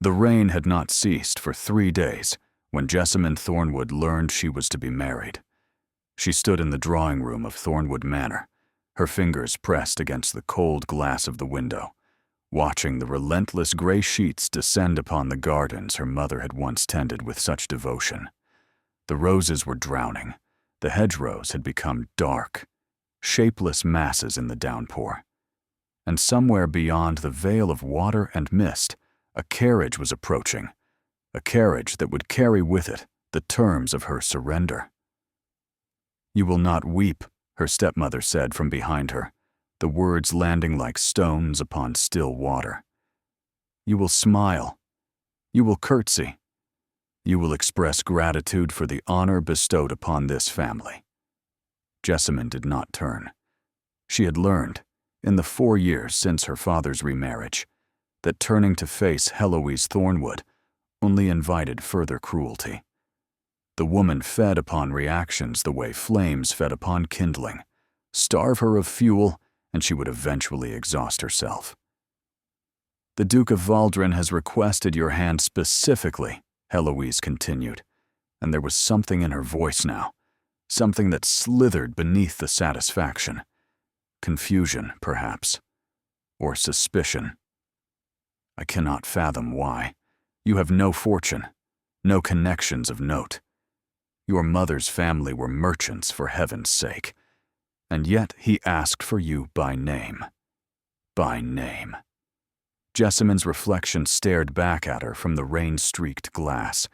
The rain had not ceased for 3 days when Jessamine Thornwood learned she was to be married. She stood in the drawing room of Thornwood Manor, her fingers pressed against the cold glass of the window, watching the relentless gray sheets descend upon the gardens her mother had once tended with such devotion. The roses were drowning. The hedgerows had become dark, shapeless masses in the downpour. And somewhere beyond the veil of water and mist, a carriage was approaching, a carriage that would carry with it the terms of her surrender. "You will not weep," her stepmother said from behind her, the words landing like stones upon still water. "You will smile. You will curtsy. You will express gratitude for the honor bestowed upon this family." Jessamine did not turn. She had learned, in the 4 years since her father's remarriage, that turning to face Heloise Thornwood only invited further cruelty. The woman fed upon reactions the way flames fed upon kindling. Starve her of fuel, and she would eventually exhaust herself. "The Duke of Valdren has requested your hand specifically," Heloise continued, and there was something in her voice now, something that slithered beneath the satisfaction. Confusion, perhaps, or suspicion. "I cannot fathom why. You have no fortune, no connections of note. Your mother's family were merchants, for heaven's sake. And yet he asked for you by name. By name." Jessamine's reflection stared back at her from the rain-streaked glass.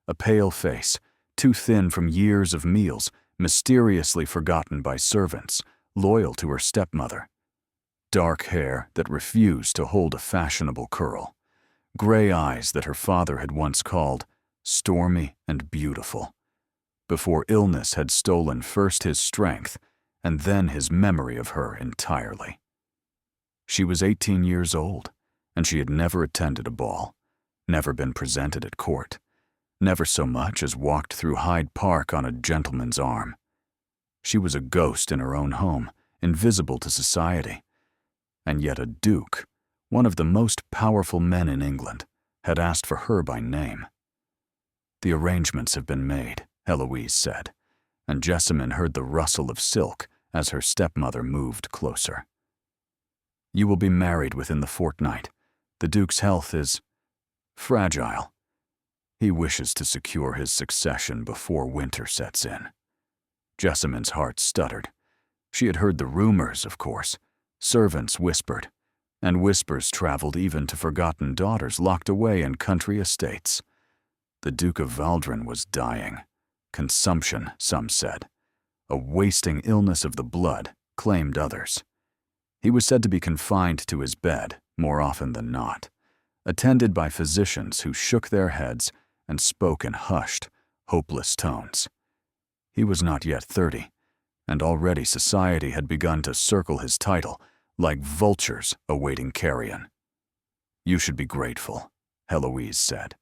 A pale face, too thin from years of meals, mysteriously forgotten by servants, loyal to her stepmother. Dark hair that refused to hold a fashionable curl. Gray eyes that her father had once called stormy and beautiful, before illness had stolen first his strength and then his memory of her entirely. She was 18 years old, and she had never attended a ball, never been presented at court, never so much as walked through Hyde Park on a gentleman's arm. She was a ghost in her own home, invisible to society. And yet a duke, one of the most powerful men in England, had asked for her by name. "The arrangements have been made," Heloise said, and Jessamine heard the rustle of silk as her stepmother moved closer. "You will be married within the fortnight. The Duke's health is fragile. He wishes to secure his succession before winter sets in." Jessamine's heart stuttered. She had heard the rumors, of course. Servants whispered, and whispers traveled even to forgotten daughters locked away in country estates. The Duke of Valdren was dying. Consumption, some said. A wasting illness of the blood, claimed others. He was said to be confined to his bed, more often than not, attended by physicians who shook their heads and spoke in hushed, hopeless tones. He was not yet 30, and already society had begun to circle his title like vultures awaiting carrion. "You should be grateful," Heloise said.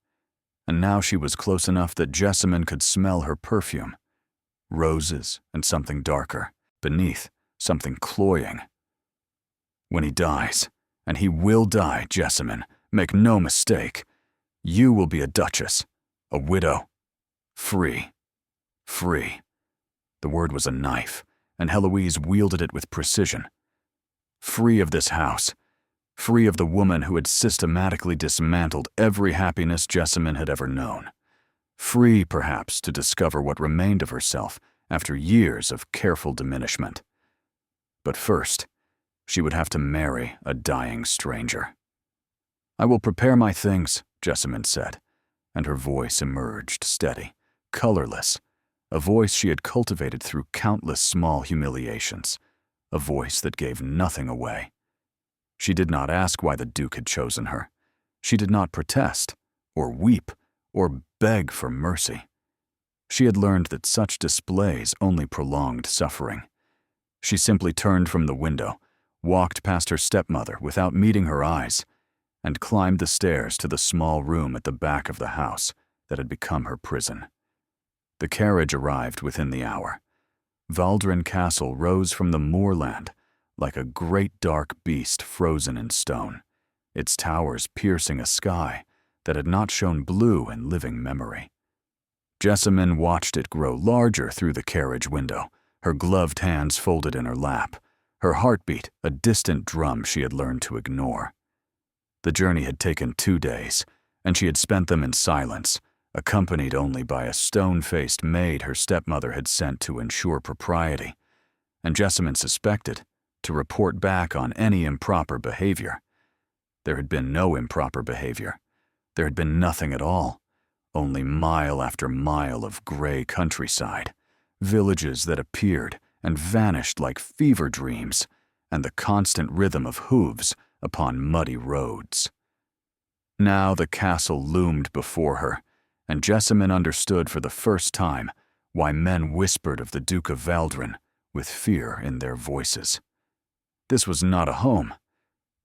And now she was close enough that Jessamine could smell her perfume. Roses and something darker, beneath, something cloying. "When he dies, and he will die, Jessamine, make no mistake, you will be a duchess, a widow, free. Free." The word was a knife, and Heloise wielded it with precision. Free of this house, free of the woman who had systematically dismantled every happiness Jessamine had ever known. Free, perhaps, to discover what remained of herself after years of careful diminishment. But first, she would have to marry a dying stranger. "I will prepare my things," Jessamine said, and her voice emerged steady, colorless, a voice she had cultivated through countless small humiliations, a voice that gave nothing away. She did not ask why the Duke had chosen her. She did not protest, or weep, or beg for mercy. She had learned that such displays only prolonged suffering. She simply turned from the window, walked past her stepmother without meeting her eyes, and climbed the stairs to the small room at the back of the house that had become her prison. The carriage arrived within the hour. Vuldren Castle rose from the moorland like a great dark beast frozen in stone, its towers piercing a sky that had not shown blue in living memory. Jessamine watched it grow larger through the carriage window, her gloved hands folded in her lap, her heartbeat a distant drum she had learned to ignore. The journey had taken 2 days, and she had spent them in silence, accompanied only by a stone-faced maid her stepmother had sent to ensure propriety, and Jessamine suspected, to report back on any improper behavior. There had been no improper behavior. There had been nothing at all, only mile after mile of gray countryside, villages that appeared and vanished like fever dreams, and the constant rhythm of hooves upon muddy roads. Now the castle loomed before her, and Jessamine understood for the first time why men whispered of the Duke of Valdren with fear in their voices. This was not a home.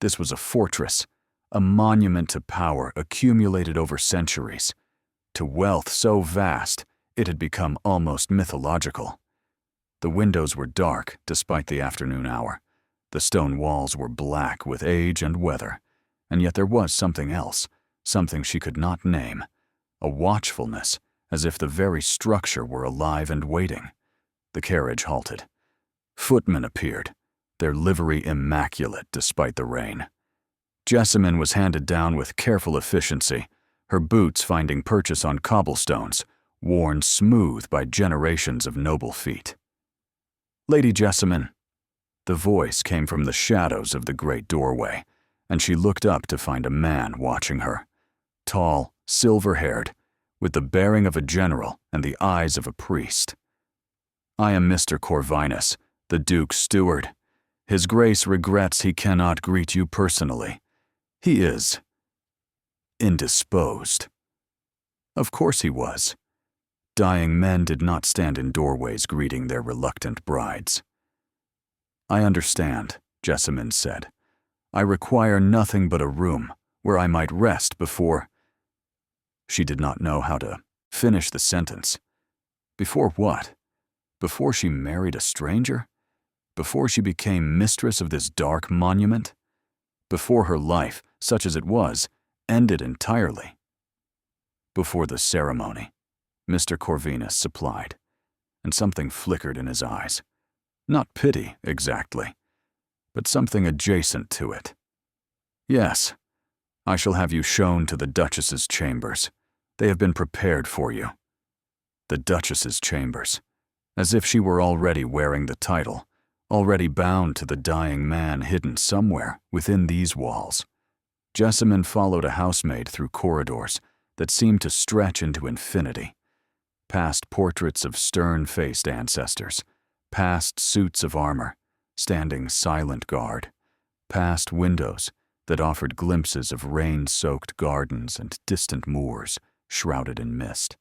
This was a fortress, a monument to power accumulated over centuries, to wealth so vast it had become almost mythological. The windows were dark despite the afternoon hour. The stone walls were black with age and weather, and yet there was something else, something she could not name, a watchfulness, as if the very structure were alive and waiting. The carriage halted. Footmen appeared, their livery immaculate despite the rain. Jessamine was handed down with careful efficiency, her boots finding purchase on cobblestones, worn smooth by generations of noble feet. "Lady Jessamine." The voice came from the shadows of the great doorway, and she looked up to find a man watching her, tall, silver-haired, with the bearing of a general and the eyes of a priest. "I am Mr. Corvinus, the Duke's steward. His Grace regrets he cannot greet you personally. He is indisposed." Of course he was. Dying men did not stand in doorways greeting their reluctant brides. "I understand," Jessamine said. "I require nothing but a room where I might rest before—" She did not know how to finish the sentence. Before what? Before she married a stranger? Before she became mistress of this dark monument? Before her life, such as it was, ended entirely? Before the ceremony, Mr. Corvinus supplied, and something flickered in his eyes. Not pity, exactly, but something adjacent to it. "Yes, I shall have you shown to the Duchess's chambers. They have been prepared for you." The Duchess's chambers, as if she were already wearing the title, already bound to the dying man hidden somewhere within these walls. Jessamine followed a housemaid through corridors that seemed to stretch into infinity, past portraits of stern-faced ancestors, past suits of armor, standing silent guard, past windows that offered glimpses of rain-soaked gardens and distant moors shrouded in mist.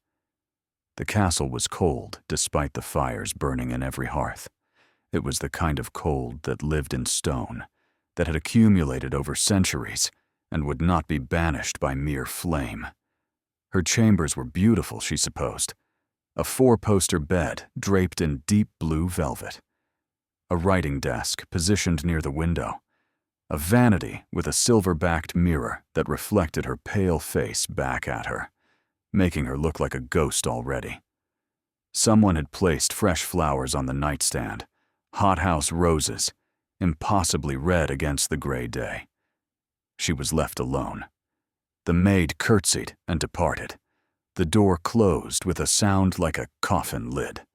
The castle was cold despite the fires burning in every hearth. It was the kind of cold that lived in stone, that had accumulated over centuries and would not be banished by mere flame. Her chambers were beautiful, she supposed. A 4-poster bed draped in deep blue velvet. A writing desk positioned near the window. A vanity with a silver-backed mirror that reflected her pale face back at her, making her look like a ghost already. Someone had placed fresh flowers on the nightstand, hothouse roses, impossibly red against the gray day. She was left alone. The maid curtsied and departed. The door closed with a sound like a coffin lid.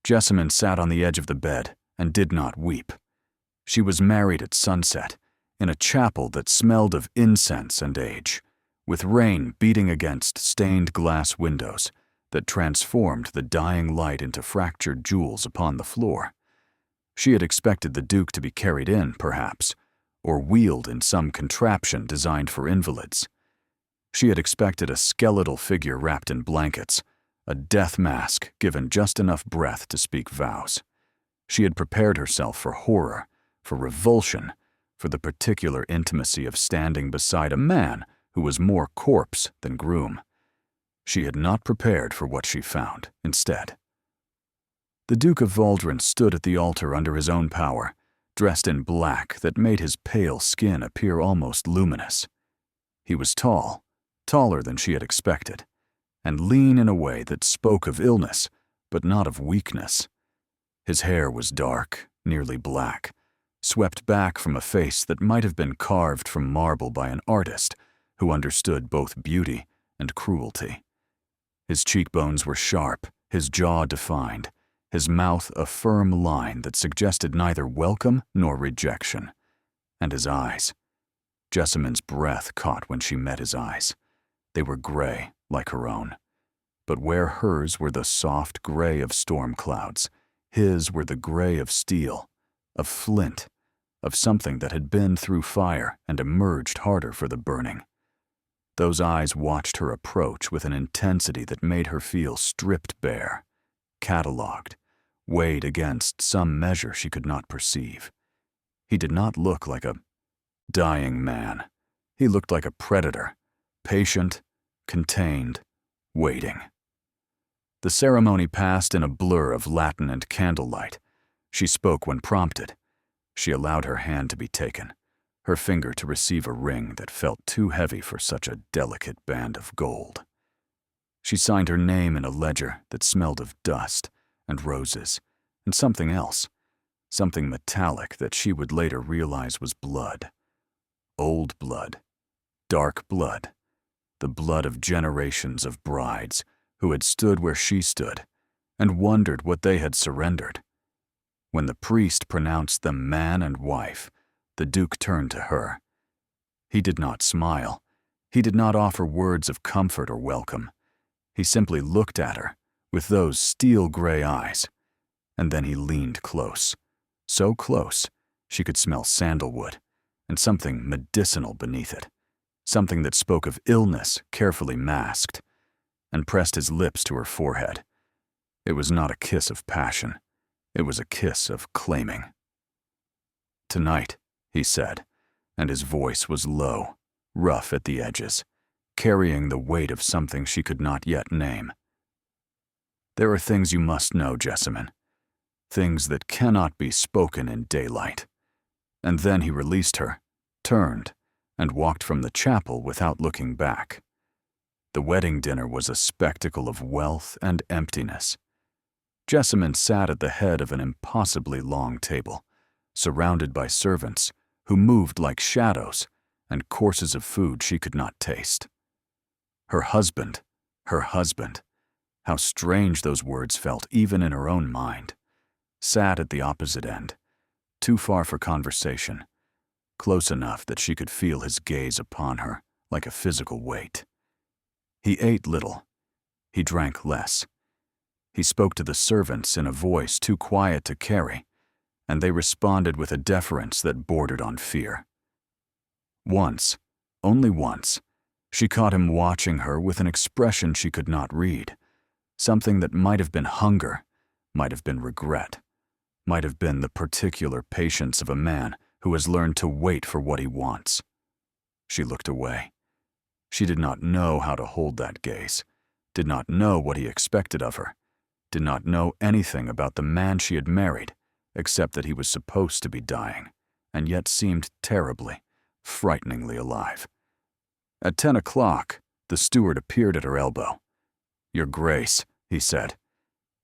Jessamine sat on the edge of the bed and did not weep. She was married at sunset, in a chapel that smelled of incense and age, with rain beating against stained glass windows that transformed the dying light into fractured jewels upon the floor. She had expected the Duke to be carried in, perhaps, or wheeled in some contraption designed for invalids. She had expected a skeletal figure wrapped in blankets, a death mask given just enough breath to speak vows. She had prepared herself for horror, for revulsion, for the particular intimacy of standing beside a man who was more corpse than groom. She had not prepared for what she found, instead. The Duke of Valdren stood at the altar under his own power, dressed in black that made his pale skin appear almost luminous. He was tall, taller than she had expected, and lean in a way that spoke of illness, but not of weakness. His hair was dark, nearly black, swept back from a face that might have been carved from marble by an artist who understood both beauty and cruelty. His cheekbones were sharp, his jaw defined, his mouth a firm line that suggested neither welcome nor rejection. And his eyes. Jessamine's breath caught when she met his eyes. They were gray, like her own. But where hers were the soft gray of storm clouds, his were the gray of steel, of flint, of something that had been through fire and emerged harder for the burning. Those eyes watched her approach with an intensity that made her feel stripped bare, catalogued, weighed against some measure she could not perceive. He did not look like a dying man. He looked like a predator, patient, contained, waiting. The ceremony passed in a blur of Latin and candlelight. She spoke when prompted. She allowed her hand to be taken, her finger to receive a ring that felt too heavy for such a delicate band of gold. She signed her name in a ledger that smelled of dust and roses and something else, something metallic that she would later realize was blood. Old blood, dark blood, the blood of generations of brides who had stood where she stood and wondered what they had surrendered. When the priest pronounced them man and wife, the Duke turned to her. He did not smile. He did not offer words of comfort or welcome. He simply looked at her with those steel-gray eyes, and then he leaned close, so close she could smell sandalwood and something medicinal beneath it, something that spoke of illness carefully masked, and pressed his lips to her forehead. It was not a kiss of passion. It was a kiss of claiming. "Tonight," he said, and his voice was low, rough at the edges, carrying the weight of something she could not yet name. "There are things you must know, Jessamine, things that cannot be spoken in daylight." And then he released her, turned, and walked from the chapel without looking back. The wedding dinner was a spectacle of wealth and emptiness. Jessamine sat at the head of an impossibly long table, surrounded by servants who moved like shadows and courses of food she could not taste. Her husband, how strange those words felt even in her own mind, sat at the opposite end, too far for conversation, close enough that she could feel his gaze upon her like a physical weight. He ate little. He drank less. He spoke to the servants in a voice too quiet to carry, and they responded with a deference that bordered on fear. Once, only once, she caught him watching her with an expression she could not read, something that might have been hunger, might have been regret, might have been the particular patience of a man who has learned to wait for what he wants. She looked away. She did not know how to hold that gaze, did not know what he expected of her, did not know anything about the man she had married, except that he was supposed to be dying, and yet seemed terribly, frighteningly alive. At 10 o'clock, the steward appeared at her elbow. "Your Grace," he said,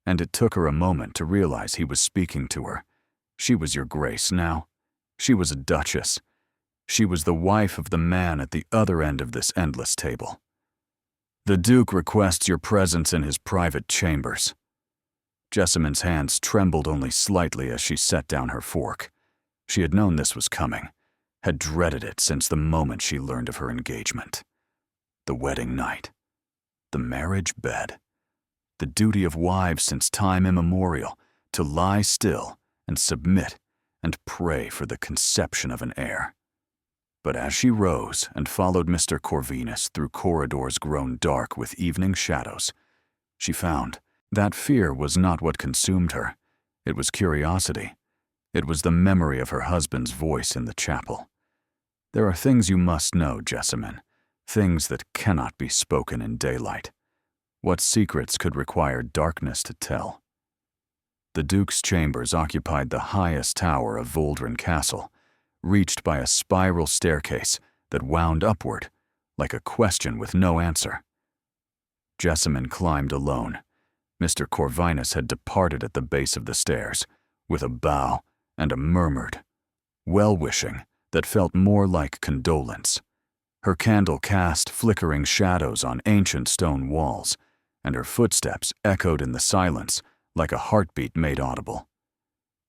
and it took her a moment to realize he was speaking to her. She was Your Grace now. She was a duchess. She was the wife of the man at the other end of this endless table. "The Duke requests your presence in his private chambers." Jessamine's hands trembled only slightly as she set down her fork. She had known this was coming, had dreaded it since the moment she learned of her engagement. The wedding night. The marriage bed. The duty of wives since time immemorial, to lie still and submit and pray for the conception of an heir. But as she rose and followed Mr. Corvinus through corridors grown dark with evening shadows, she found that fear was not what consumed her. It was curiosity. It was the memory of her husband's voice in the chapel. "There are things you must know, Jessamine, things that cannot be spoken in daylight. What secrets could require darkness to tell?" The Duke's chambers occupied the highest tower of Vuldren Castle, reached by a spiral staircase that wound upward, like a question with no answer. Jessamine climbed alone. Mr. Corvinus had departed at the base of the stairs, with a bow and a murmured well-wishing that felt more like condolence. Her candle cast flickering shadows on ancient stone walls, and her footsteps echoed in the silence like a heartbeat made audible.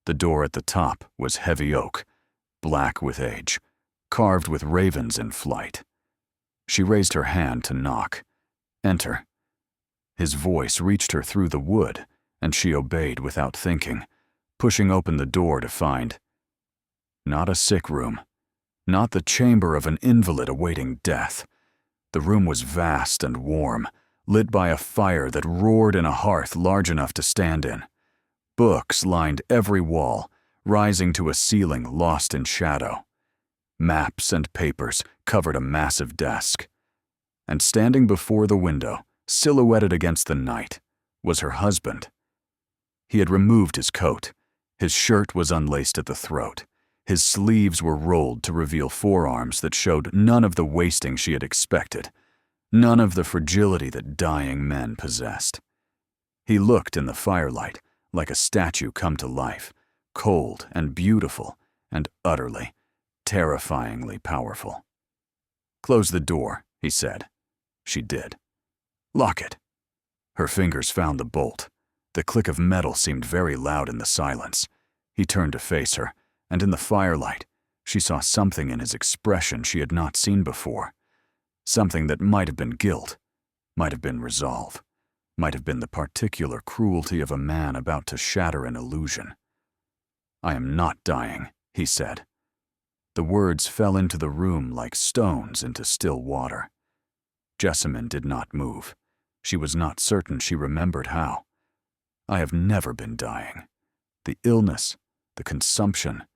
The door at the top was heavy oak, black with age, carved with ravens in flight. She raised her hand to knock. Enter. His voice reached her through the wood, and she obeyed without thinking, pushing open the door to find not a sick room, not the chamber of an invalid awaiting death. The room was vast and warm, lit by a fire that roared in a hearth large enough to stand in. Books lined every wall, rising to a ceiling lost in shadow. Maps and papers covered a massive desk. And standing before the window, silhouetted against the night, was her husband. He had removed his coat. His shirt was unlaced at the throat. His sleeves were rolled to reveal forearms that showed none of the wasting she had expected, none of the fragility that dying men possessed. He looked in the firelight like a statue come to life, cold and beautiful and utterly, terrifyingly powerful. "Close the door," he said. She did. "Lock it." Her fingers found the bolt. The click of metal seemed very loud in the silence. He turned to face her, and in the firelight, she saw something in his expression she had not seen before. Something that might have been guilt, might have been resolve, might have been the particular cruelty of a man about to shatter an illusion. "I am not dying," he said. The words fell into the room like stones into still water. Jessamine did not move. She was not certain she remembered how. "I have never been dying. The illness, the consumption,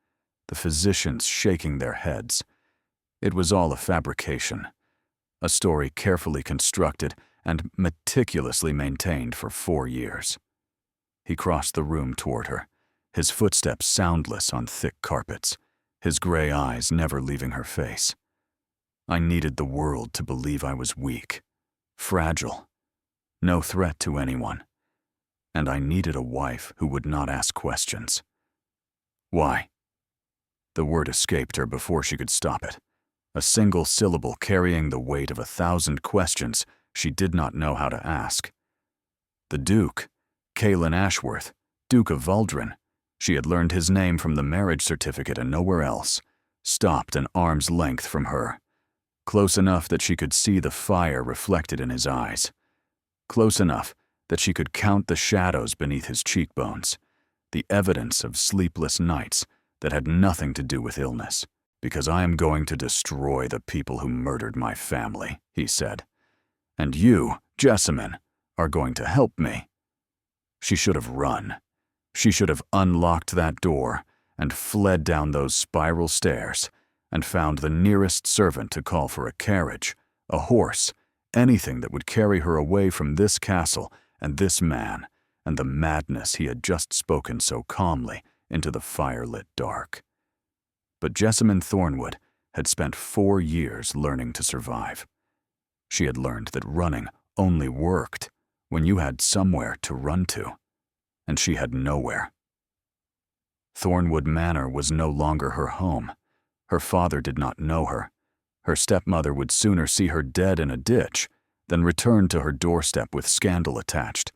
the physicians shaking their heads. It was all a fabrication, a story carefully constructed and meticulously maintained for 4 years. He crossed the room toward her, his footsteps soundless on thick carpets, his gray eyes never leaving her face. "I needed the world to believe I was weak, fragile, no threat to anyone. And I needed a wife who would not ask questions." "Why?" The word escaped her before she could stop it, a single syllable carrying the weight of 1,000 questions she did not know how to ask. The Duke, Caelan Ashworth, Duke of Valdren, she had learned his name from the marriage certificate and nowhere else, stopped an arm's length from her, close enough that she could see the fire reflected in his eyes, close enough that she could count the shadows beneath his cheekbones, the evidence of sleepless nights that had nothing to do with illness. "Because I am going to destroy the people who murdered my family," he said. "And you, Jessamine, are going to help me." She should have run. She should have unlocked that door and fled down those spiral stairs and found the nearest servant to call for a carriage, a horse, anything that would carry her away from this castle and this man and the madness he had just spoken so calmly into the firelit dark. But Jessamine Thornwood had spent 4 years learning to survive. She had learned that running only worked when you had somewhere to run to, and she had nowhere. Thornwood Manor was no longer her home. Her father did not know her. Her stepmother would sooner see her dead in a ditch than return to her doorstep with scandal attached.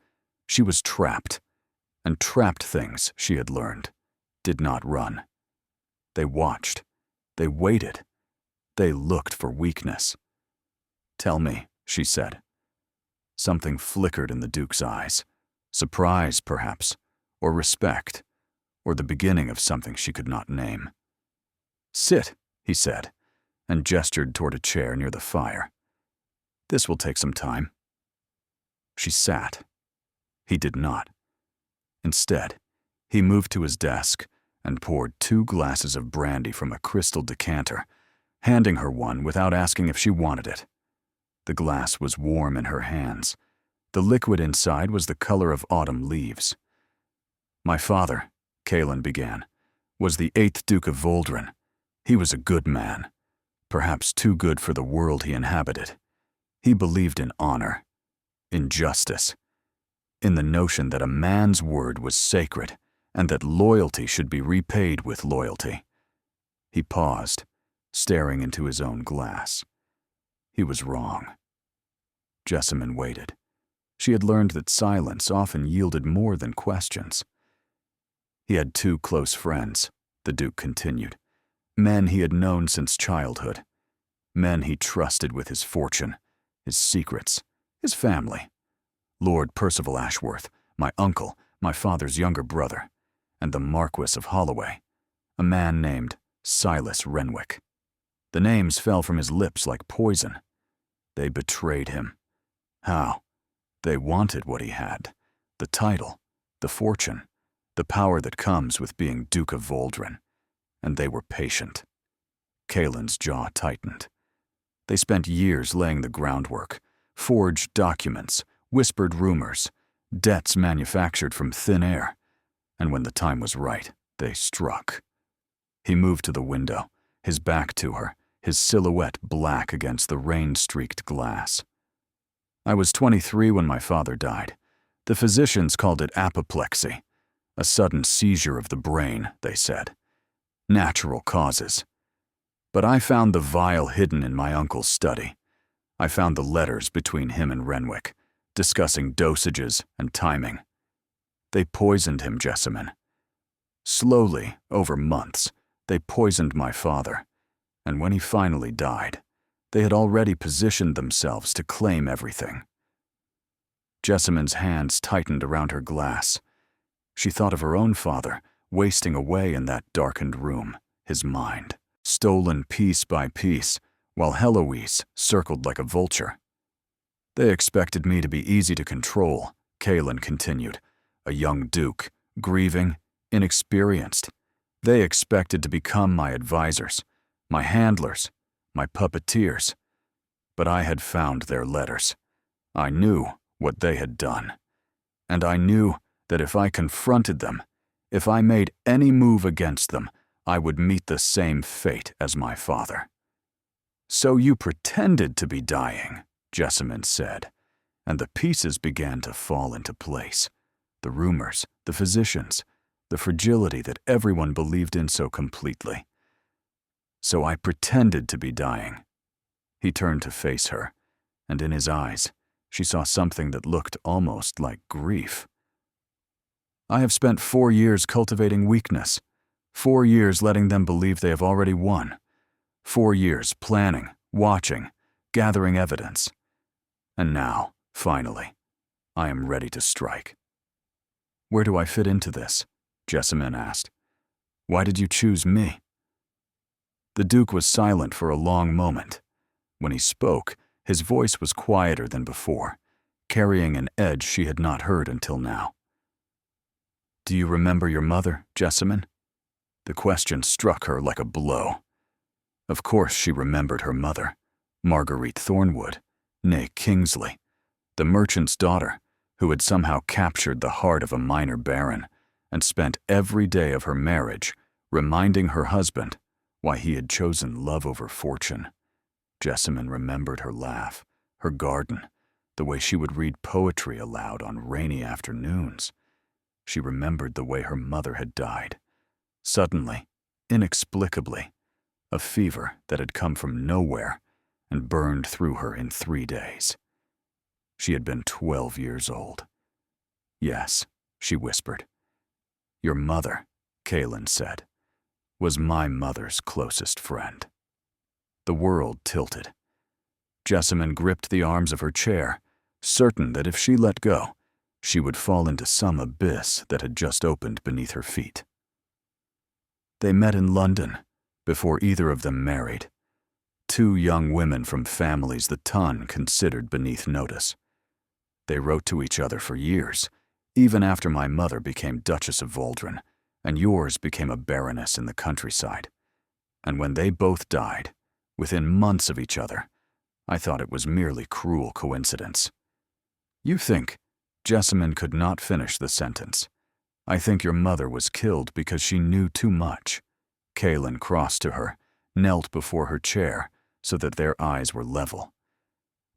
She was trapped, and trapped things, she had learned, did not run. They watched. They waited. They looked for weakness. "Tell me," she said. Something flickered in the Duke's eyes. Surprise, perhaps, or respect, or the beginning of something she could not name. "Sit," he said, and gestured toward a chair near the fire. "This will take some time." She sat. He did not. Instead, he moved to his desk and poured 2 glasses of brandy from a crystal decanter, handing her one without asking if she wanted it. The glass was warm in her hands. The liquid inside was the color of autumn leaves. "My father," Caelan began, "was the 8th Duke of Vuldren. He was a good man. perhaps too good for the world he inhabited. He believed in honor, in justice, in the notion that a man's word was sacred and that loyalty should be repaid with loyalty. He paused, staring into his own glass. He was wrong. Jessamine waited. She had learned that silence often yielded more than questions. He had 2 close friends, the Duke continued, men he had known since childhood, men he trusted with his fortune, his secrets, his family. Lord Percival Ashworth, my uncle, my father's younger brother, and the Marquis of Holloway, a man named Silas Renwick. The names fell from his lips like poison. They betrayed him. How? They wanted what he had, the title, the fortune, the power that comes with being Duke of Valdren, and they were patient. Kaelin's jaw tightened. They spent years laying the groundwork, forged documents, whispered rumors, debts manufactured from thin air, and when the time was right, they struck. He moved to the window, his back to her, his silhouette black against the rain-streaked glass. I was 23 when my father died. The physicians called it apoplexy, a sudden seizure of the brain, they said. Natural causes. But I found the vial hidden in my uncle's study. I found the letters between him and Renwick, discussing dosages and timing. They poisoned him, Jessamine. Slowly, over months, they poisoned my father, and when he finally died, they had already positioned themselves to claim everything. Jessamine's hands tightened around her glass. She thought of her own father, wasting away in that darkened room, his mind, stolen piece by piece, while Heloise circled like a vulture. They expected me to be easy to control, Kaelin continued, a young duke, grieving, inexperienced. They expected to become my advisors, my handlers, my puppeteers. But I had found their letters. I knew what they had done. And I knew that if I confronted them, if I made any move against them, I would meet the same fate as my father. So you pretended to be dying, Jessamine said, and the pieces began to fall into place. The rumors, the physicians, the fragility that everyone believed in so completely. So I pretended to be dying. He turned to face her, and in his eyes, she saw something that looked almost like grief. I have spent 4 years cultivating weakness, 4 years letting them believe they have already won, 4 years planning, watching, gathering evidence. And now, finally, I am ready to strike. Where do I fit into this? Jessamine asked. Why did you choose me? The Duke was silent for a long moment. When he spoke, his voice was quieter than before, carrying an edge she had not heard until now. Do you remember your mother, Jessamine? The question struck her like a blow. Of course she remembered her mother, Marguerite Thornwood, née Kingsley, the merchant's daughter, who had somehow captured the heart of a minor baron and spent every day of her marriage reminding her husband why he had chosen love over fortune. Jessamine remembered her laugh, her garden, the way she would read poetry aloud on rainy afternoons. She remembered the way her mother had died. Suddenly, inexplicably, a fever that had come from nowhere and burned through her in 3 days. She had been 12 years old. Yes, she whispered. Your mother, Kaelin said, was my mother's closest friend. The world tilted. Jessamine gripped the arms of her chair, certain that if she let go, she would fall into some abyss that had just opened beneath her feet. They met in London, before either of them married. 2 young women from families the ton considered beneath notice. They wrote to each other for years, even after my mother became Duchess of Vuldren, and yours became a baroness in the countryside. And when they both died, within months of each other, I thought it was merely cruel coincidence. You think, Jessamine could not finish the sentence. I think your mother was killed because she knew too much. Kaelin crossed to her, knelt before her chair, so that their eyes were level.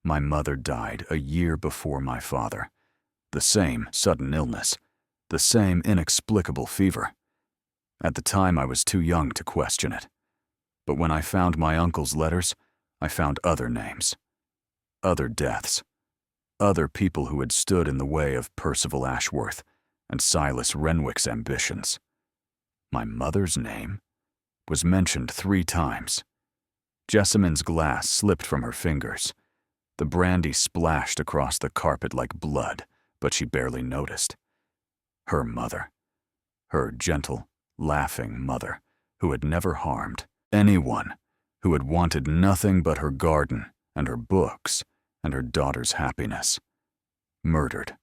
My mother died a year before my father. The same sudden illness, the same inexplicable fever. At the time, I was too young to question it. But when I found my uncle's letters, I found other names, other deaths, other people who had stood in the way of Percival Ashworth and Silas Renwick's ambitions. My mother's name was mentioned 3 times. Jessamine's glass slipped from her fingers. The brandy splashed across the carpet like blood, but she barely noticed. Her mother, her gentle, laughing mother, who had never harmed anyone, who had wanted nothing but her garden and her books and her daughter's happiness. Murdered.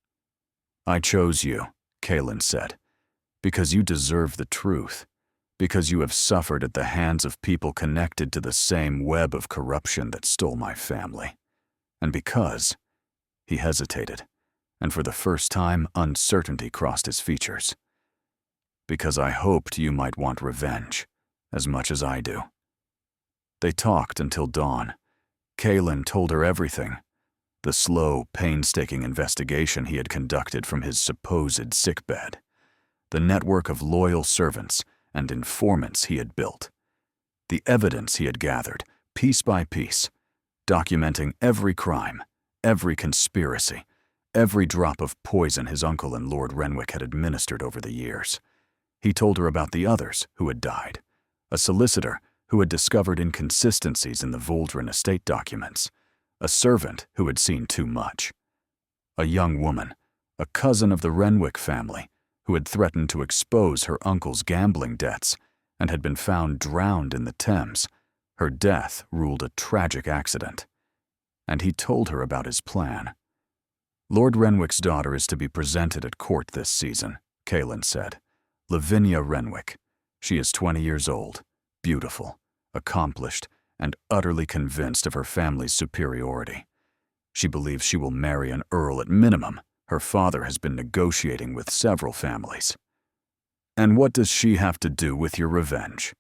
"I chose you," Kaelin said, "because you deserve the truth, because you have suffered at the hands of people connected to the same web of corruption that stole my family. And because—" He hesitated, and for the first time uncertainty crossed his features. "Because I hoped you might want revenge, as much as I do." They talked until dawn. Kaelin told her everything. The slow, painstaking investigation he had conducted from his supposed sickbed. The network of loyal servants and informants he had built. The evidence he had gathered, piece by piece, documenting every crime, every conspiracy, every drop of poison his uncle and Lord Renwick had administered over the years. He told her about the others who had died, a solicitor who had discovered inconsistencies in the Vuldren estate documents, a servant who had seen too much, a young woman, a cousin of the Renwick family, who had threatened to expose her uncle's gambling debts and had been found drowned in the Thames, her death ruled a tragic accident. And he told her about his plan. "Lord Renwick's daughter is to be presented at court this season," Kaelin said. "Lavinia Renwick. She is 20 years old, beautiful, accomplished, and utterly convinced of her family's superiority. She believes she will marry an earl at minimum. Her father has been negotiating with several families. And what does she have to do with your revenge?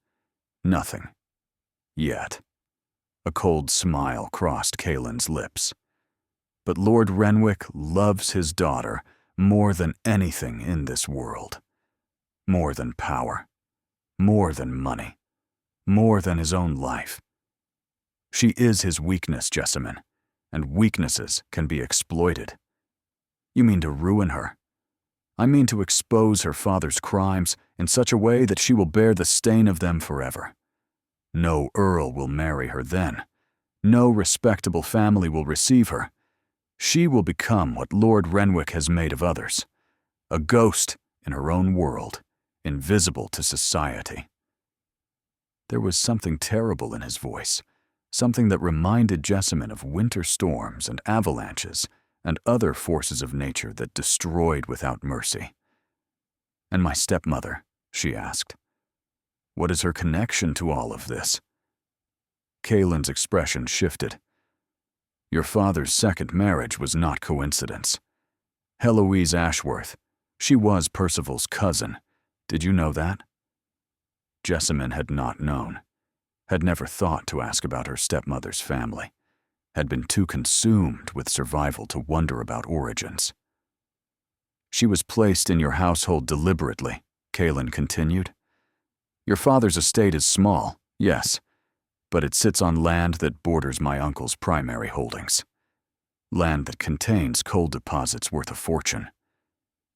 Nothing. Yet." A cold smile crossed Kaelin's lips. "But Lord Renwick loves his daughter more than anything in this world. More than power. More than money. More than his own life. She is his weakness, Jessamine, and weaknesses can be exploited." "You mean to ruin her?" "I mean to expose her father's crimes in such a way that she will bear the stain of them forever. No earl will marry her then. No respectable family will receive her. She will become what Lord Renwick has made of others, a ghost in her own world, invisible to society." There was something terrible in his voice, something that reminded Jessamine of winter storms and avalanches and other forces of nature that destroyed without mercy. "And my stepmother?" she asked. "What is her connection to all of this?" Kaelin's expression shifted. "Your father's second marriage was not coincidence. Heloise Ashworth, she was Percival's cousin. Did you know that?" Jessamine had not known, had never thought to ask about her stepmother's family, had been too consumed with survival to wonder about origins. "She was placed in your household deliberately," Kaelin continued. "Your father's estate is small, yes, but it sits on land that borders my uncle's primary holdings. Land that contains coal deposits worth a fortune.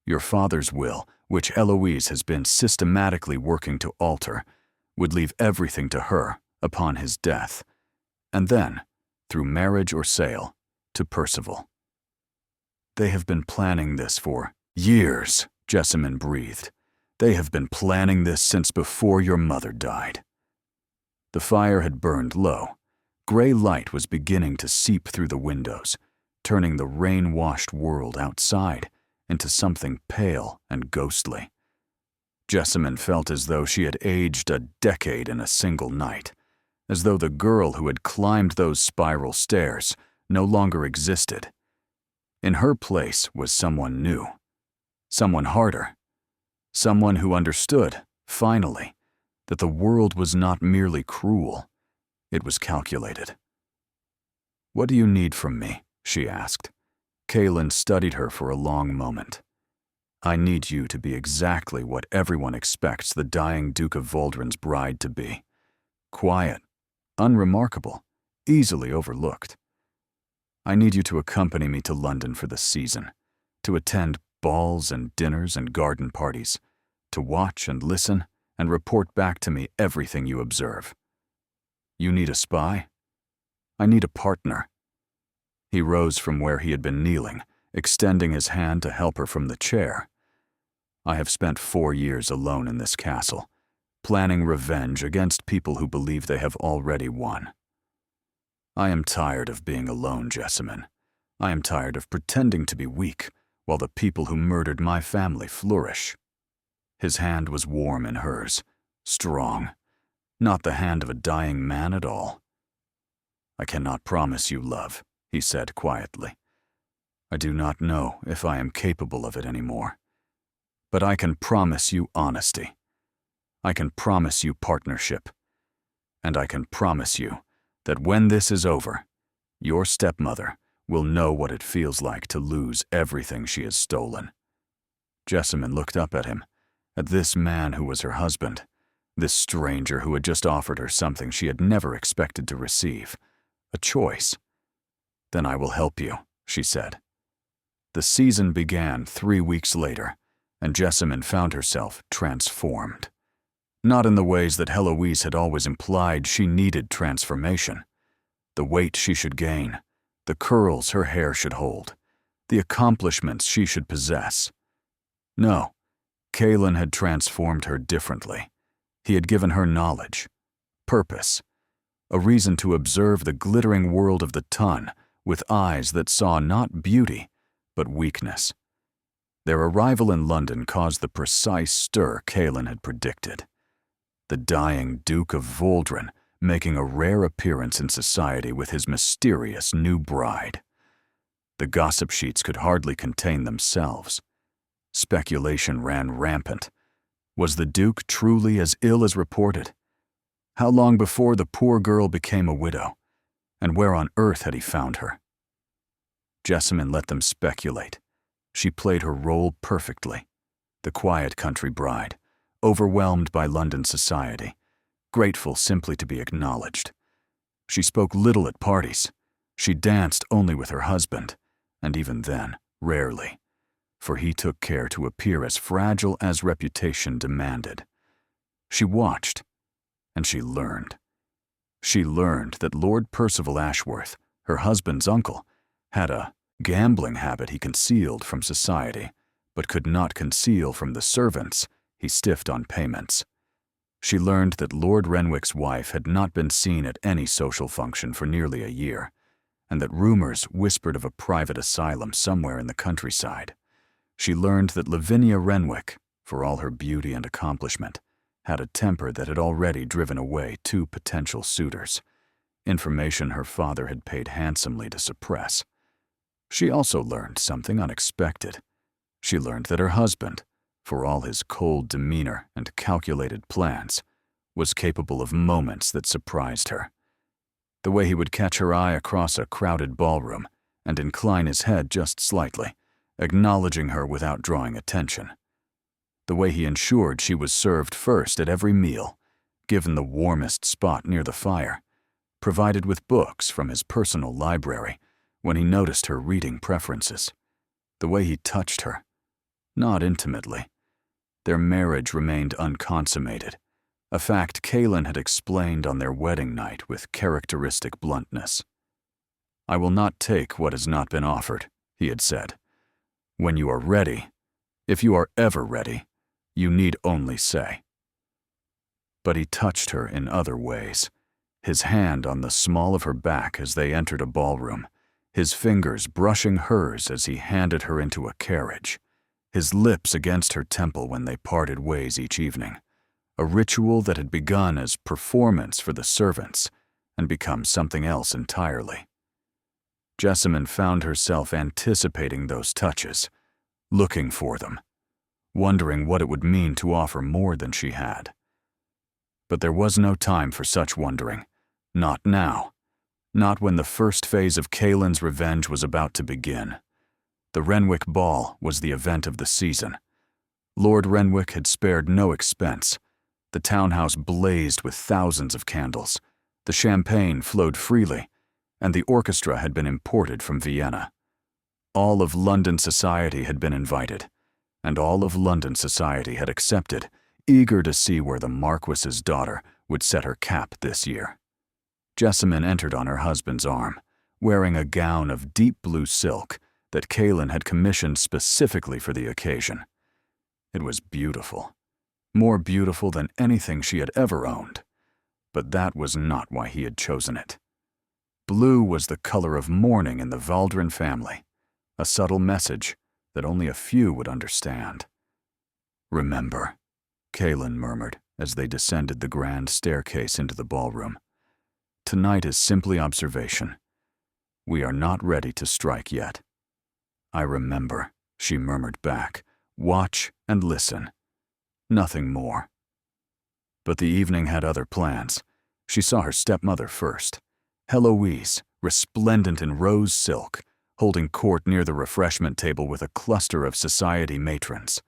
Your father's will, which Eloise has been systematically working to alter, would leave everything to her upon his death, and then, through marriage or sale, to Percival." "They have been planning this for years," Jessamine breathed. "They have been planning this since before your mother died." The fire had burned low. Gray light was beginning to seep through the windows, turning the rain-washed world outside into something pale and ghostly. Jessamine felt as though she had aged a decade in a single night, as though the girl who had climbed those spiral stairs no longer existed. In her place was someone new, someone harder, someone who understood, finally, that the world was not merely cruel, it was calculated. "What do you need from me?" she asked. Kaelin studied her for a long moment. "I need you to be exactly what everyone expects the dying Duke of Valdren's bride to be. Quiet, unremarkable, easily overlooked. I need you to accompany me to London for the season, to attend balls and dinners and garden parties, to watch and listen and report back to me everything you observe. You need a spy? I need a partner." He rose from where he had been kneeling, extending his hand to help her from the chair. "I have spent 4 years alone in this castle, planning revenge against people who believe they have already won. I am tired of being alone, Jessamine. I am tired of pretending to be weak while the people who murdered my family flourish." His hand was warm in hers, strong, not the hand of a dying man at all. "I cannot promise you love," he said quietly. "I do not know if I am capable of it anymore. But I can promise you honesty. I can promise you partnership. And I can promise you that when this is over, your stepmother will know what it feels like to lose everything she has stolen." Jessamine looked up at him, at this man who was her husband, this stranger who had just offered her something she had never expected to receive, a choice. "Then I will help you," she said. The season began 3 weeks later, and Jessamine found herself transformed. Not in the ways that Heloise had always implied she needed transformation. The weight she should gain, the curls her hair should hold, the accomplishments she should possess. No, Kaelin had transformed her differently. He had given her knowledge, purpose, a reason to observe the glittering world of the Tun with eyes that saw not beauty, but weakness. Their arrival in London caused the precise stir Kaelin had predicted. The dying Duke of Valdren making a rare appearance in society with his mysterious new bride. The gossip sheets could hardly contain themselves. Speculation ran rampant. Was the Duke truly as ill as reported? How long before the poor girl became a widow? And where on earth had he found her? Jessamine let them speculate. She played her role perfectly. The quiet country bride, overwhelmed by London society, grateful simply to be acknowledged. She spoke little at parties. She danced only with her husband, and even then, rarely, for he took care to appear as fragile as reputation demanded. She watched, and she learned. She learned that Lord Percival Ashworth, her husband's uncle, had a gambling habit he concealed from society, but could not conceal from the servants he stiffed on payments. She learned that Lord Renwick's wife had not been seen at any social function for nearly a year, and that rumors whispered of a private asylum somewhere in the countryside. She learned that Lavinia Renwick, for all her beauty and accomplishment, had a temper that had already driven away 2 potential suitors, information her father had paid handsomely to suppress. She also learned something unexpected. She learned that her husband, for all his cold demeanor and calculated plans, was capable of moments that surprised her. The way he would catch her eye across a crowded ballroom and incline his head just slightly, acknowledging her without drawing attention. The way he ensured she was served first at every meal, given the warmest spot near the fire, provided with books from his personal library when he noticed her reading preferences. The way he touched her, not intimately. Their marriage remained unconsummated, a fact Kaelin had explained on their wedding night with characteristic bluntness. "I will not take what has not been offered," he had said. "When you are ready, if you are ever ready, you need only say." But he touched her in other ways, his hand on the small of her back as they entered a ballroom, his fingers brushing hers as he handed her into a carriage, his lips against her temple when they parted ways each evening, a ritual that had begun as performance for the servants and become something else entirely. Jessamine found herself anticipating those touches, looking for them, wondering what it would mean to offer more than she had. But there was no time for such wondering, not now. Not when the first phase of Kaelin's revenge was about to begin. The Renwick Ball was the event of the season. Lord Renwick had spared no expense. The townhouse blazed with thousands of candles. The champagne flowed freely, and the orchestra had been imported from Vienna. All of London society had been invited, and all of London society had accepted, eager to see where the Marquis's daughter would set her cap this year. Jessamine entered on her husband's arm, wearing a gown of deep blue silk that Kaelin had commissioned specifically for the occasion. It was beautiful, more beautiful than anything she had ever owned, but that was not why he had chosen it. Blue was the color of mourning in the Vuldren family, a subtle message that only a few would understand. "Remember," Kaelin murmured as they descended the grand staircase into the ballroom. "Tonight is simply observation. We are not ready to strike yet." "I remember," she murmured back. "Watch and listen. Nothing more." But the evening had other plans. She saw her stepmother first, Heloise, resplendent in rose silk, holding court near the refreshment table with a cluster of society matrons.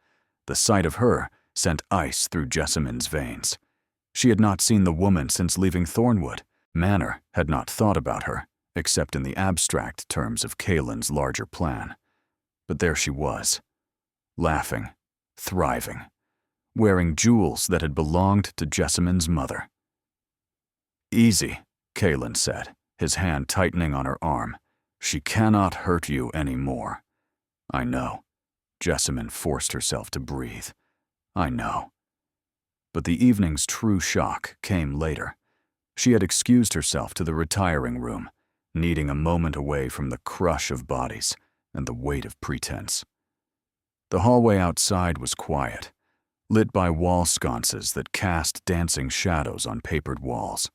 The sight of her sent ice through Jessamine's veins. She had not seen the woman since leaving Thornwood. Manor had not thought about her, except in the abstract terms of Kaelin's larger plan. But there she was, laughing, thriving, wearing jewels that had belonged to Jessamine's mother. "Easy," Kaelin said, his hand tightening on her arm. "She cannot hurt you any more." "I know." Jessamine forced herself to breathe. "I know." But the evening's true shock came later. She had excused herself to the retiring room, needing a moment away from the crush of bodies and the weight of pretense. The hallway outside was quiet, lit by wall sconces that cast dancing shadows on papered walls.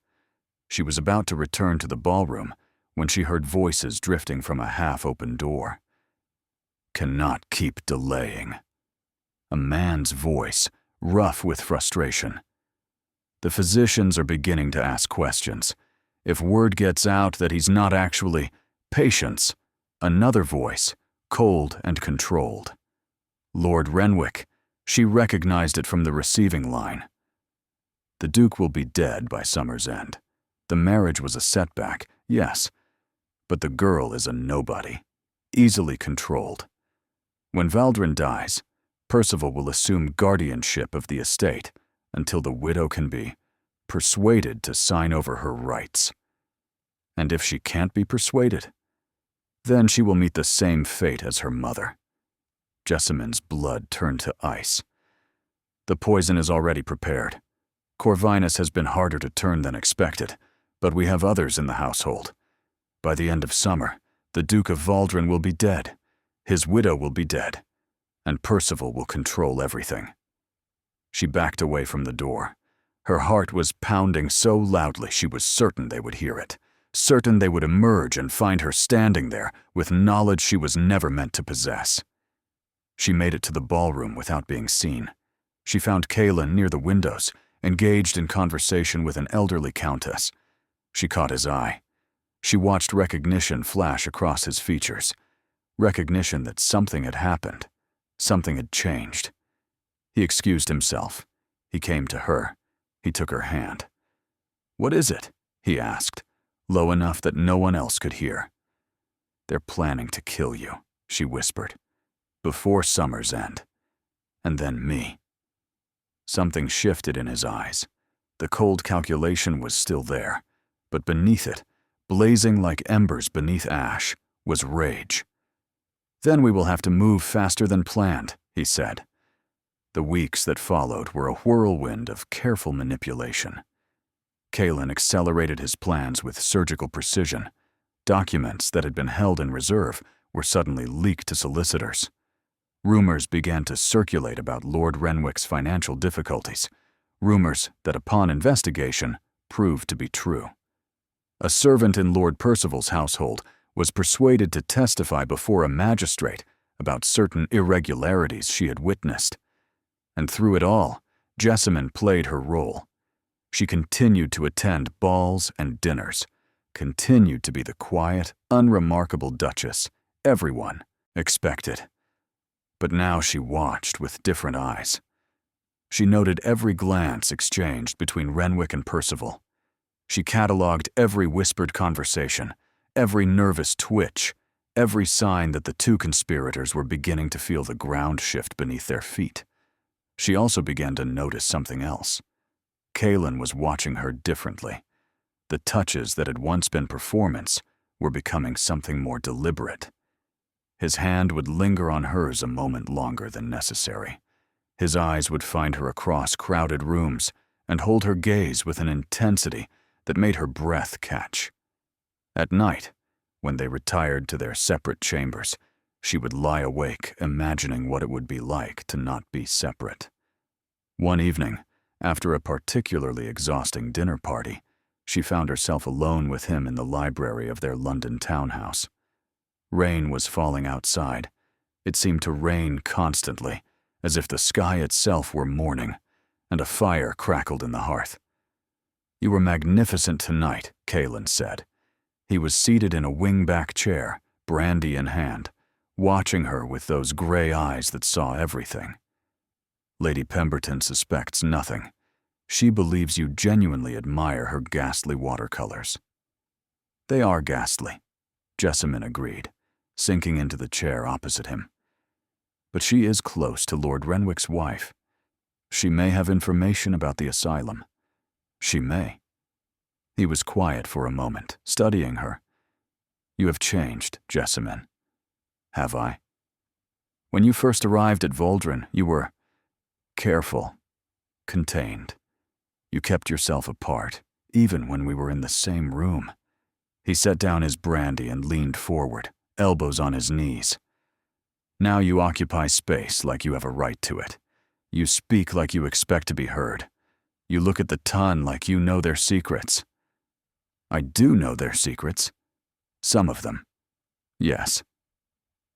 She was about to return to the ballroom when she heard voices drifting from a half-open door. "Cannot keep delaying." A man's voice, rough with frustration. "The physicians are beginning to ask questions. If word gets out that he's not actually patience." Another voice, cold and controlled. Lord Renwick. She recognized it from the receiving line. "The Duke will be dead by summer's end. The marriage was a setback, yes, but the girl is a nobody, easily controlled. When Valdren dies, Percival will assume guardianship of the estate until the widow can be persuaded to sign over her rights. And if she can't be persuaded, then she will meet the same fate as her mother." Jessamine's blood turned to ice. "The poison is already prepared. Corvinus has been harder to turn than expected, but we have others in the household. By the end of summer, the Duke of Valdren will be dead, his widow will be dead, and Percival will control everything." She backed away from the door. Her heart was pounding so loudly she was certain they would hear it, certain they would emerge and find her standing there with knowledge she was never meant to possess. She made it to the ballroom without being seen. She found Kaelin near the windows, engaged in conversation with an elderly countess. She caught his eye. She watched recognition flash across his features, recognition that something had happened, something had changed. He excused himself. He came to her. He took her hand. "What is it?" he asked, low enough that no one else could hear. "They're planning to kill you," she whispered, "before summer's end. And then me." Something shifted in his eyes. The cold calculation was still there, but beneath it, blazing like embers beneath ash, was rage. "Then we will have to move faster than planned," he said. The weeks that followed were a whirlwind of careful manipulation. Kaelin accelerated his plans with surgical precision. Documents that had been held in reserve were suddenly leaked to solicitors. Rumors began to circulate about Lord Renwick's financial difficulties, rumors that upon investigation proved to be true. A servant in Lord Percival's household was persuaded to testify before a magistrate about certain irregularities she had witnessed. And through it all, Jessamine played her role. She continued to attend balls and dinners, continued to be the quiet, unremarkable Duchess everyone expected. But now she watched with different eyes. She noted every glance exchanged between Renwick and Percival. She catalogued every whispered conversation, every nervous twitch, every sign that the two conspirators were beginning to feel the ground shift beneath their feet. She also began to notice something else. Kalen was watching her differently. The touches that had once been performance were becoming something more deliberate. His hand would linger on hers a moment longer than necessary. His eyes would find her across crowded rooms and hold her gaze with an intensity that made her breath catch. At night, when they retired to their separate chambers, she would lie awake imagining what it would be like to not be separate. One evening, after a particularly exhausting dinner party, she found herself alone with him in the library of their London townhouse. Rain was falling outside. It seemed to rain constantly, as if the sky itself were mourning, and a fire crackled in the hearth. "You were magnificent tonight," Kalen said. He was seated in a wing-back chair, brandy in hand, watching her with those gray eyes that saw everything. "Lady Pemberton suspects nothing. She believes you genuinely admire her ghastly watercolors." "They are ghastly," Jessamine agreed, sinking into the chair opposite him. "But she is close to Lord Renwick's wife. She may have information about the asylum. She may." He was quiet for a moment, studying her. "You have changed, Jessamine." "Have I?" "When you first arrived at Vuldren, you were careful, contained. You kept yourself apart, even when we were in the same room." He set down his brandy and leaned forward, elbows on his knees. "Now you occupy space like you have a right to it. You speak like you expect to be heard. You look at the ton like you know their secrets." "I do know their secrets. Some of them. Yes."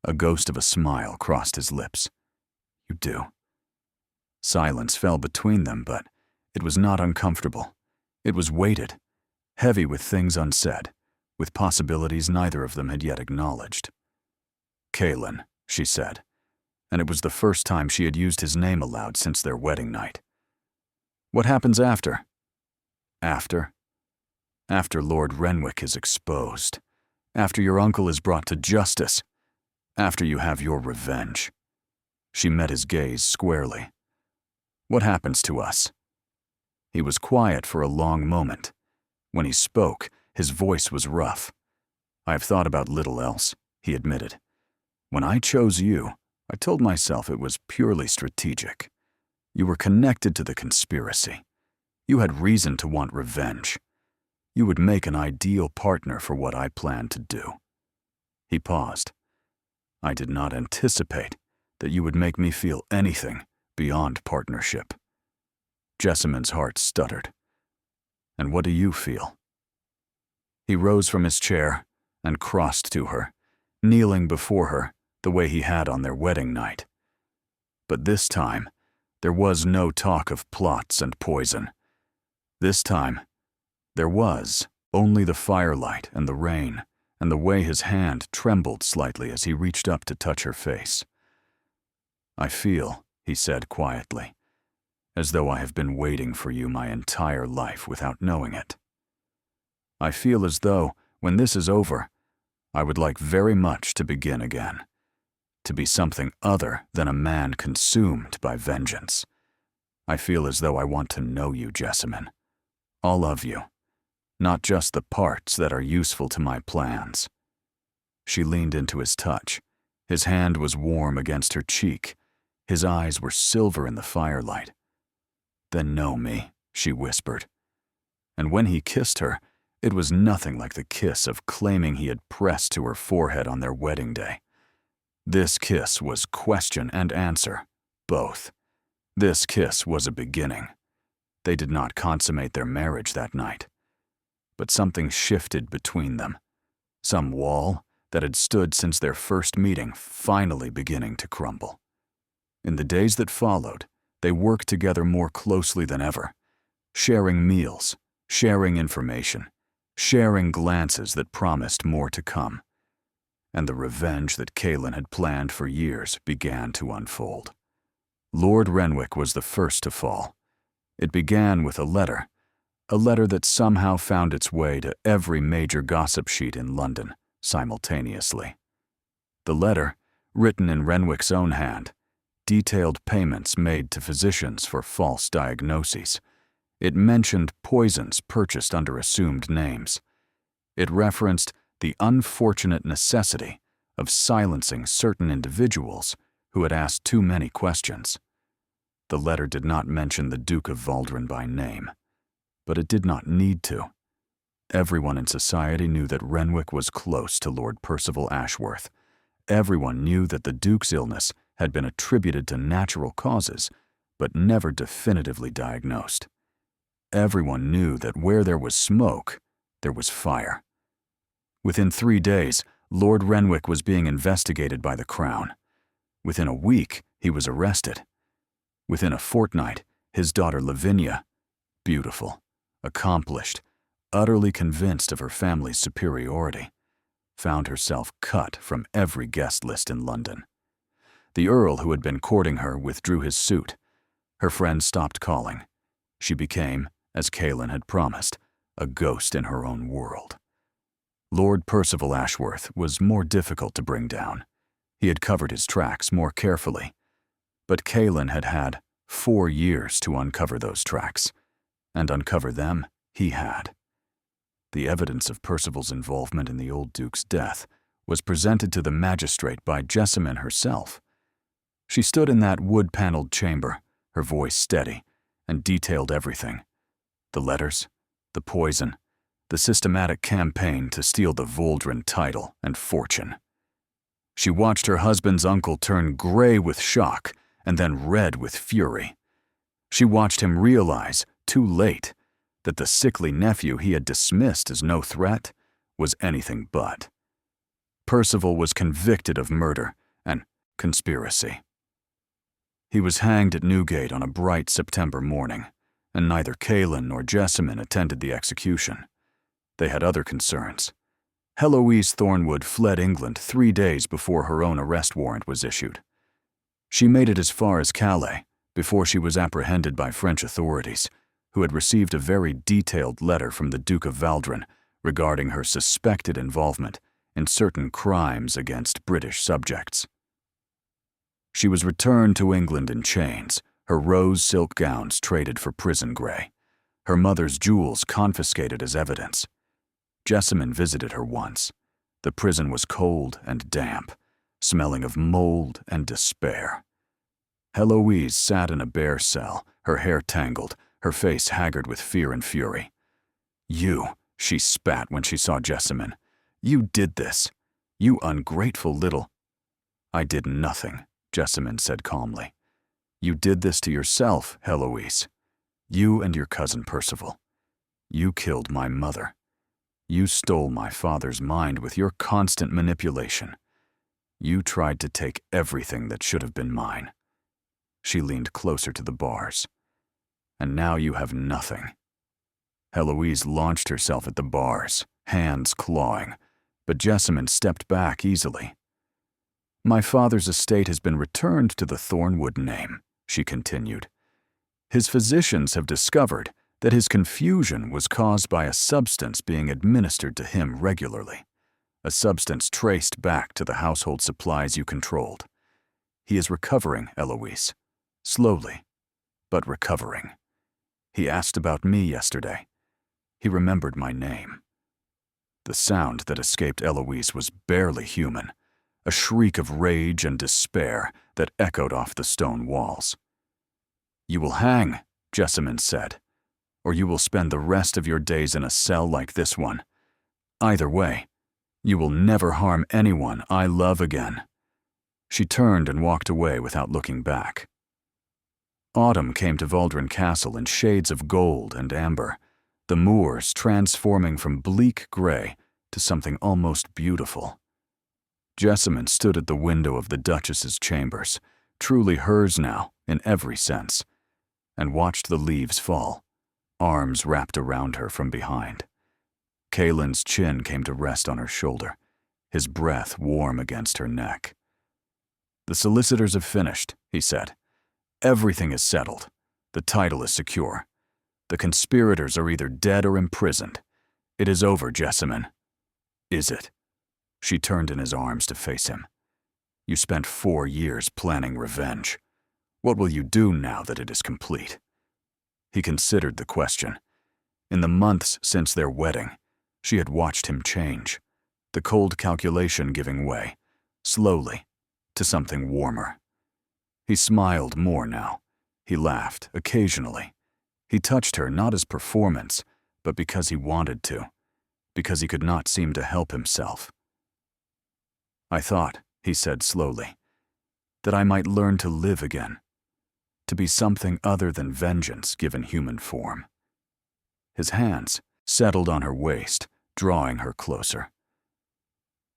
A ghost of a smile crossed his lips. "You do." Silence fell between them, but it was not uncomfortable. It was weighted, heavy with things unsaid, with possibilities neither of them had yet acknowledged. "Kalen," she said, and it was the first time she had used his name aloud since their wedding night. "What happens after?" "After? After Lord Renwick is exposed. After your uncle is brought to justice. After you have your revenge." She met his gaze squarely. "What happens to us?" He was quiet for a long moment. When he spoke, his voice was rough. "I have thought about little else," he admitted. "When I chose you, I told myself it was purely strategic. You were connected to the conspiracy. You had reason to want revenge. You would make an ideal partner for what I planned to do." He paused. "I did not anticipate that you would make me feel anything beyond partnership." Jessamine's heart stuttered. "And what do you feel?" He rose from his chair and crossed to her, kneeling before her the way he had on their wedding night. But this time, there was no talk of plots and poison. This time, there was only the firelight and the rain, and the way his hand trembled slightly as he reached up to touch her face. "I feel," he said quietly, "as though I have been waiting for you my entire life without knowing it. I feel as though, when this is over, I would like very much to begin again, to be something other than a man consumed by vengeance. I feel as though I want to know you, Jessamine. All of you. Not just the parts that are useful to my plans." She leaned into his touch. His hand was warm against her cheek. His eyes were silver in the firelight. "Then know me," she whispered. And when he kissed her, it was nothing like the kiss of claiming he had pressed to her forehead on their wedding day. This kiss was question and answer, both. This kiss was a beginning. They did not consummate their marriage that night. But something shifted between them. Some wall that had stood since their first meeting finally beginning to crumble. In the days that followed, they worked together more closely than ever, sharing meals, sharing information, sharing glances that promised more to come. And the revenge that Kaelin had planned for years began to unfold. Lord Renwick was the first to fall. It began with a letter that somehow found its way to every major gossip sheet in London simultaneously. The letter, written in Renwick's own hand, detailed payments made to physicians for false diagnoses. It mentioned poisons purchased under assumed names. It referenced the unfortunate necessity of silencing certain individuals who had asked too many questions. The letter did not mention the Duke of Valdren by name, but it did not need to. Everyone in society knew that Renwick was close to Lord Percival Ashworth. Everyone knew that the Duke's illness had been attributed to natural causes, but never definitively diagnosed. Everyone knew that where there was smoke, there was fire. Within 3 days, Lord Renwick was being investigated by the Crown. Within a week, he was arrested. Within a fortnight, his daughter Lavinia, beautiful, accomplished, utterly convinced of her family's superiority, found herself cut from every guest list in London. The Earl who had been courting her withdrew his suit. Her friends stopped calling. She became, as Kaelin had promised, a ghost in her own world. Lord Percival Ashworth was more difficult to bring down. He had covered his tracks more carefully. But Kaelin had had 4 years to uncover those tracks, and uncover them he had. The evidence of Percival's involvement in the old Duke's death was presented to the magistrate by Jessamine herself. She stood in that wood-paneled chamber, her voice steady, and detailed everything: the letters, the poison, the systematic campaign to steal the Vuldren title and fortune. She watched her husband's uncle turn gray with shock and then red with fury. She watched him realize, too late, that the sickly nephew he had dismissed as no threat was anything but. Percival was convicted of murder and conspiracy. He was hanged at Newgate on a bright September morning, and neither Kaelin nor Jessamine attended the execution. They had other concerns. Heloise Thornwood fled England 3 days before her own arrest warrant was issued. She made it as far as Calais before she was apprehended by French authorities, who had received a very detailed letter from the Duke of Valdren regarding her suspected involvement in certain crimes against British subjects. She was returned to England in chains, her rose silk gowns traded for prison gray, her mother's jewels confiscated as evidence. Jessamine visited her once. The prison was cold and damp, smelling of mold and despair. Heloise sat in a bare cell, her hair tangled, her face haggard with fear and fury. "You," she spat when she saw Jessamine. "You did this. You ungrateful little—" "I did nothing," Jessamine said calmly. "You did this to yourself, Heloise. You and your cousin Percival. You killed my mother. You stole my father's mind with your constant manipulation. You tried to take everything that should have been mine." She leaned closer to the bars. "And now you have nothing." Heloise launched herself at the bars, hands clawing, but Jessamine stepped back easily. "My father's estate has been returned to the Thornwood name," she continued. "His physicians have discovered that his confusion was caused by a substance being administered to him regularly, a substance traced back to the household supplies you controlled. He is recovering, Eloise. Slowly, but recovering. He asked about me yesterday. He remembered my name." The sound that escaped Eloise was barely human, a shriek of rage and despair that echoed off the stone walls. "You will hang," Jessamine said, "or you will spend the rest of your days in a cell like this one. Either way, you will never harm anyone I love again." She turned and walked away without looking back. Autumn came to Vuldren Castle in shades of gold and amber, the moors transforming from bleak gray to something almost beautiful. Jessamine stood at the window of the Duchess's chambers, truly hers now in every sense, and watched the leaves fall, arms wrapped around her from behind. Kaylin's chin came to rest on her shoulder, his breath warm against her neck. "The solicitors have finished," he said. "Everything is settled. The title is secure. The conspirators are either dead or imprisoned. It is over, Jessamine." "Is it?" She turned in his arms to face him. "You spent 4 years planning revenge. What will you do now that it is complete?" He considered the question. In the months since their wedding, she had watched him change, the cold calculation giving way, slowly, to something warmer. He smiled more now. He laughed, occasionally. He touched her not as performance, but because he wanted to, because he could not seem to help himself. "I thought," he said slowly, "that I might learn to live again, to be something other than vengeance given human form." His hands settled on her waist, drawing her closer.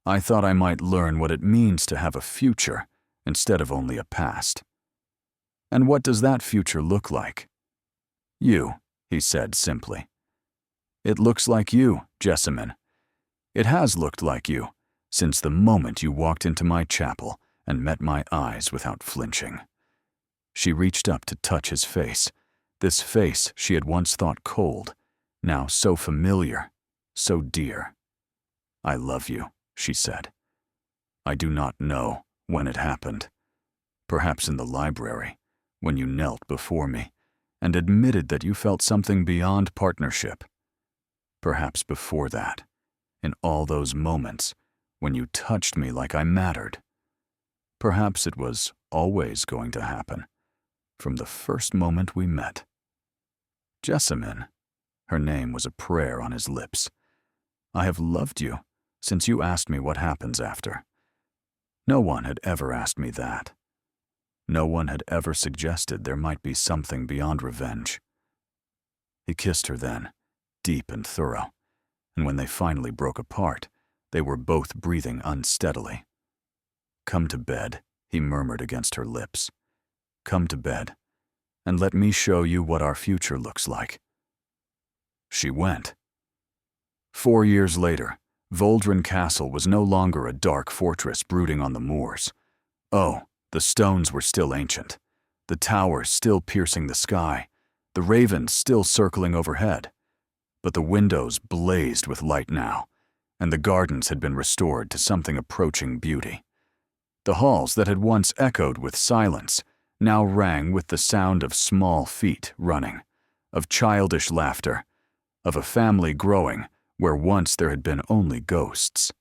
"I thought I might learn what it means to have a future instead of only a past." "And what does that future look like?" "You," he said simply. "It looks like you, Jessamine. It has looked like you since the moment you walked into my chapel and met my eyes without flinching." She reached up to touch his face, this face she had once thought cold, now so familiar, so dear. "I love you," she said. "I do not know when it happened. Perhaps in the library, when you knelt before me and admitted that you felt something beyond partnership. Perhaps before that, in all those moments when you touched me like I mattered. Perhaps it was always going to happen, from the first moment we met." "Jessamine," her name was a prayer on his lips. "I have loved you since you asked me what happens after. No one had ever asked me that. No one had ever suggested there might be something beyond revenge." He kissed her then, deep and thorough, and when they finally broke apart, they were both breathing unsteadily. "Come to bed," he murmured against her lips. "Come to bed, and let me show you what our future looks like." She went. 4 years later, Vuldren Castle was no longer a dark fortress brooding on the moors. Oh, the stones were still ancient, the towers still piercing the sky, the ravens still circling overhead. But the windows blazed with light now, and the gardens had been restored to something approaching beauty. The halls that had once echoed with silence now rang with the sound of small feet running, of childish laughter, of a family growing where once there had been only ghosts.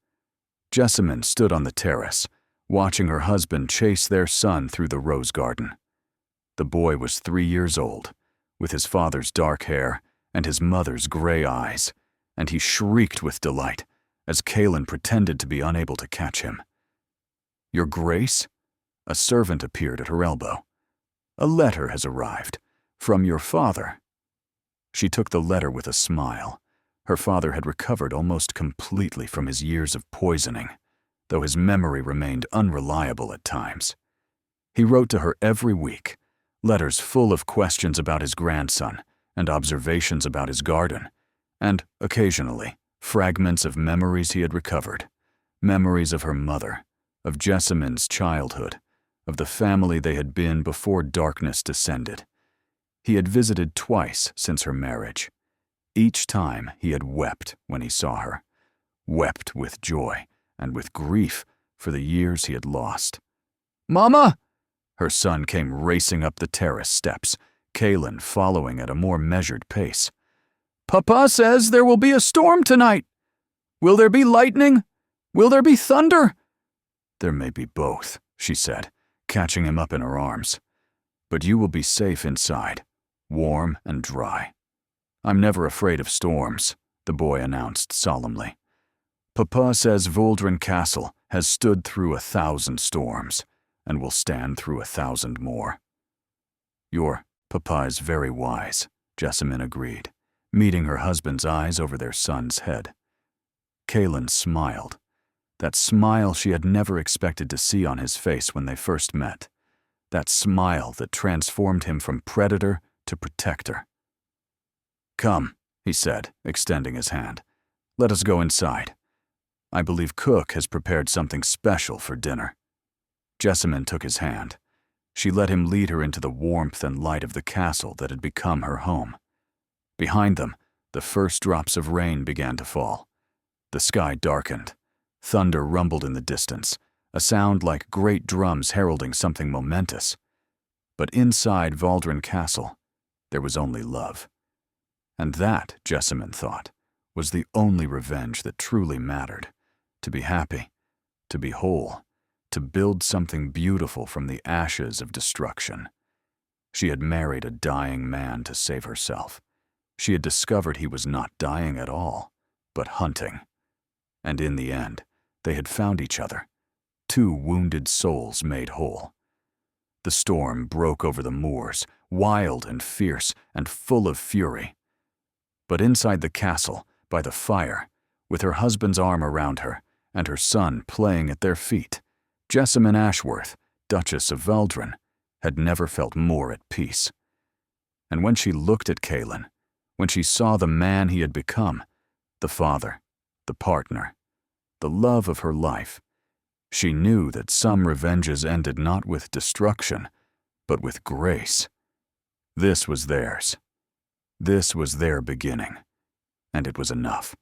Jessamine stood on the terrace, watching her husband chase their son through the rose garden. The boy was 3 years old, with his father's dark hair and his mother's gray eyes, and he shrieked with delight as Kaylin pretended to be unable to catch him. "Your Grace?" A servant appeared at her elbow. "A letter has arrived. From your father." She took the letter with a smile. Her father had recovered almost completely from his years of poisoning, though his memory remained unreliable at times. He wrote to her every week, letters full of questions about his grandson and observations about his garden, and, occasionally, fragments of memories he had recovered, memories of her mother, of Jessamine's childhood, of the family they had been before darkness descended. He had visited twice since her marriage. Each time he had wept when he saw her, wept with joy and with grief for the years he had lost. "Mama!" Her son came racing up the terrace steps, Kaylin following at a more measured pace. "Papa says there will be a storm tonight. Will there be lightning? Will there be thunder?" "There may be both," she said, catching him up in her arms. "But you will be safe inside, warm and dry." "I'm never afraid of storms," the boy announced solemnly. "Papa says Vuldren Castle has stood through 1,000 storms and will stand through 1,000 more." "Your papa is very wise," Jessamine agreed, meeting her husband's eyes over their son's head. Kaylin smiled, that smile she had never expected to see on his face when they first met, that smile that transformed him from predator to protector. "Come," he said, extending his hand. Let us go inside. I believe Cook has prepared something special for dinner." Jessamine took his hand. She let him lead her into the warmth and light of the castle that had become her home. Behind them, the first drops of rain began to fall. The sky darkened. Thunder rumbled in the distance, a sound like great drums heralding something momentous. But inside Valdren Castle, there was only love. And that, Jessamine thought, was the only revenge that truly mattered. To be happy, to be whole, to build something beautiful from the ashes of destruction. She had married a dying man to save herself. She had discovered he was not dying at all, but hunting. And in the end, they had found each other, two wounded souls made whole. The storm broke over the moors, wild and fierce and full of fury. But inside the castle, by the fire, with her husband's arm around her and her son playing at their feet, Jessamine Ashworth, Duchess of Valdren, had never felt more at peace. And when she looked at Calen, when she saw the man he had become, the father, the partner, the love of her life, she knew that some revenges ended not with destruction, but with grace. This was theirs. This was their beginning, and it was enough.